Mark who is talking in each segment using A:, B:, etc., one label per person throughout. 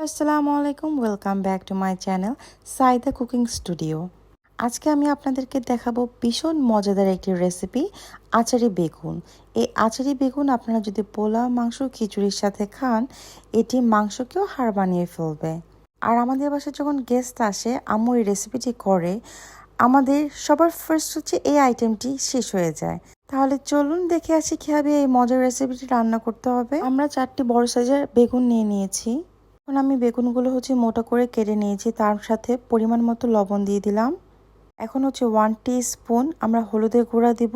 A: আসসালামু আলাইকুম, welcome back to my channel Saida cooking studio. আজকে আমি আপনাদেরকে দেখাবো ভীষণ মজাদার একটি রেসিপি, আচারি বেগুন। এই আচারি বেগুন আপনারা যদি পোলাও, মাংস, খিচুড়ির সাথে খান, এটি মাংসকেও হাড় বানিয়ে ফেলবে। আর আমাদের বাসায় যখন গেস্ট আসে, আম্মু এই রেসিপিটি করে, আমাদের সবার ফার্স্ট হচ্ছে এই আইটেমটি শেষ হয়ে যায়। তাহলে চলুন দেখে আসি কীভাবে এই মজার রেসিপিটি রান্না করতে হবে। আমরা 4টি বড় সাইজের বেগুন নিয়ে নিয়েছি। এখন আমি বেগুনগুলো মোটা করে কেটে নিয়েছি, তার সাথে পরিমাণ মতো লবণ দিয়ে দিলাম। এখন 1 টিস্পুন আমরা হলুদের গুঁড়া দিব,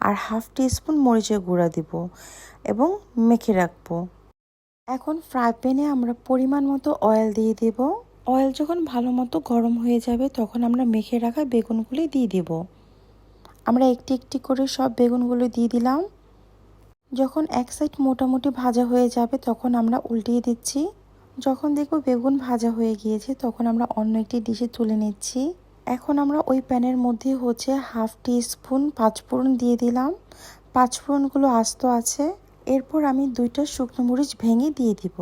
A: আর 1/2 টিস্পুন মরিচের গুঁড়া দিব এবং মেখে রাখবো। এখন ফ্রাই প্যানে আমরা পরিমাণ মতো অয়েল দিয়ে দেব। অয়েল যখন ভালো মতো গরম হয়ে যাবে, তখন আমরা মেখে রাখা বেগুনগুলি দিয়ে দেব। আমরা একটি একটি করে সব বেগুনগুলো দিয়ে দিলাম। যখন এক সাইড মোটামুটি ভাজা হয়ে যাবে, তখন আমরা উল্টিয়ে দিচ্ছি। যখন দেখব বেগুন ভাজা হয়ে গিয়েছে, তখন আমরা অন্য একটি ডিশে তুলে নিচ্ছি। এখন আমরা ওই প্যানের মধ্যে 1/2 টিস্পুন পাঁচফোড়ন দিয়ে দিলাম। পাঁচফোড়নগুলো আস্ত আছে। এরপর আমি 2টা শুকনো মরিচ ভেঙে দিয়ে দিব।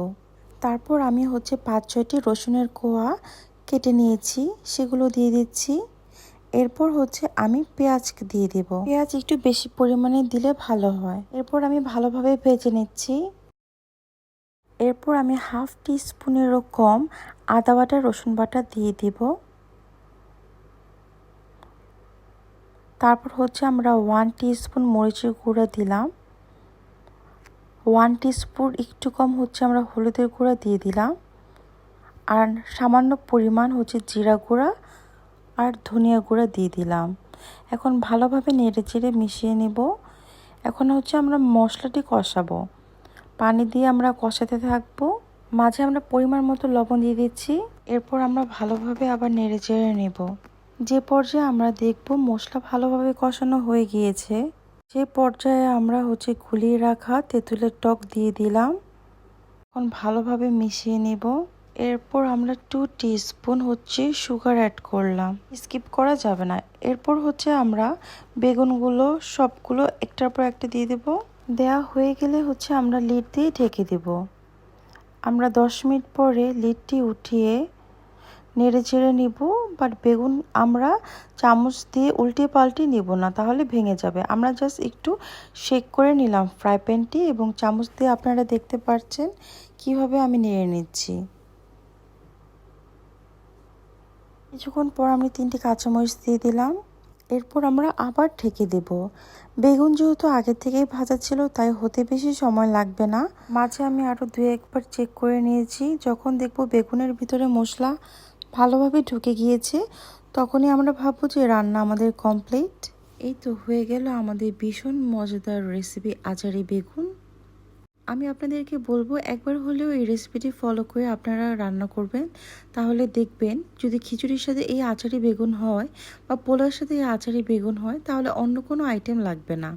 A: তারপর আমি 5-6টি রসুনের কোয়া কেটে নিয়েছি, সেগুলো দিয়ে দিচ্ছি। এরপর আমি পেঁয়াজ দিয়ে দেব। পেঁয়াজ একটু বেশি পরিমাণে দিলে ভালো হয়। এরপর আমি ভালোভাবে ভেজে নিচ্ছি। এরপর আমি 1/2 টিস্পুনেরও কম আদা বাটা, রসুন বাটা দিয়ে দিব। তারপর আমরা 1 টিস্পুন মরিচের গুঁড়া দিলাম। 1 টিস্পুন একটু কম আমরা হলুদের গুঁড়া দিয়ে দিলাম। আর সামান্য পরিমাণ জিরা গুঁড়া আর ধনিয়া গুঁড়া দিয়ে দিলাম। এখন ভালোভাবে নেড়েচেড়ে মিশিয়ে নেব। এখন আমরা মশলাটি কষাবো। পানি দিয়ে আমরা কষাতে থাকবো। মাঝে আমরা পরিমাণ মতো লবণ দিয়ে দিচ্ছি। এরপর আমরা ভালোভাবে আবার নেড়েচেড়ে নেব। যে পর্যায়ে আমরা দেখব মশলা ভালোভাবে কষানো হয়ে গিয়েছে, সেই পর্যায়ে আমরা গুলিয়ে রাখা তেঁতুলের টক দিয়ে দিলাম। এখন ভালোভাবে মিশিয়ে নেব। এরপর আমরা 2 টিস্পুন সুগার অ্যাড করলাম, স্কিপ করা যাবে না। এরপর আমরা বেগুনগুলো সবগুলো একটার পর একটা দিয়ে দেব। দেয়া হয়ে গেলে আমরা লিড দিয়ে ঢেকে দেব। আমরা 10 মিনিট পরে লিডটি উঠিয়ে নেড়ে চেড়ে নিব। বাট বেগুন আমরা চামচ দিয়ে উল্টে পাল্টে নিব না, তাহলে ভেঙে যাবে। আমরা জাস্ট একটু শেক করে নিলাম ফ্রাই প্যানটি, এবং চামচ দিয়ে আপনারা দেখতে পাচ্ছেন কিভাবে আমি নেড়ে নিচ্ছি। কিছুক্ষণ পর আমি 3টি কাঁচামরিচ দিয়ে দিলাম। এরপর আমরা আবার ঢেকে দেব। বেগুন যেহেতু আগে থেকেই ভাজা ছিল, তাই হতে বেশি সময় লাগবে না। মাঝে আমি আরও 2-1 বার চেক করে নিয়েছি। যখন দেখব বেগুনের ভিতরে মশলা ভালোভাবে ঢুকে গিয়েছে, তখনই আমরা ভাববো যে রান্না আমাদের কমপ্লিট। এই তো হয়ে গেল আমাদের ভীষণ মজাদার রেসিপি, আচারি বেগুন। আমি আপনাদেরকে বলবো একবার হলেও এই রেসিপিটি ফলো করে আপনারা রান্না করবেন। তাহলে দেখবেন যদি খিচুড়ির সাথে এই আচারি বেগুন হয় বা পোলাওর সাথে এই আচারি বেগুন হয়, তাহলে অন্য কোনো আইটেম লাগবে না।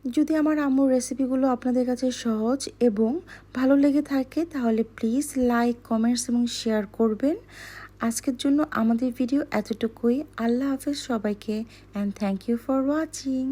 A: যদি আমার আম্মুর রেসিপিগুলো আপনাদের কাছে সহজ এবং ভালো লেগে থাকে, তাহলে প্লিজ লাইক, কমেন্টস এবং শেয়ার করবেন। আজকের জন্য আমাদের ভিডিও এতটুকুই। আল্লাহ হাফেজ সবাইকে, and thank you for watching.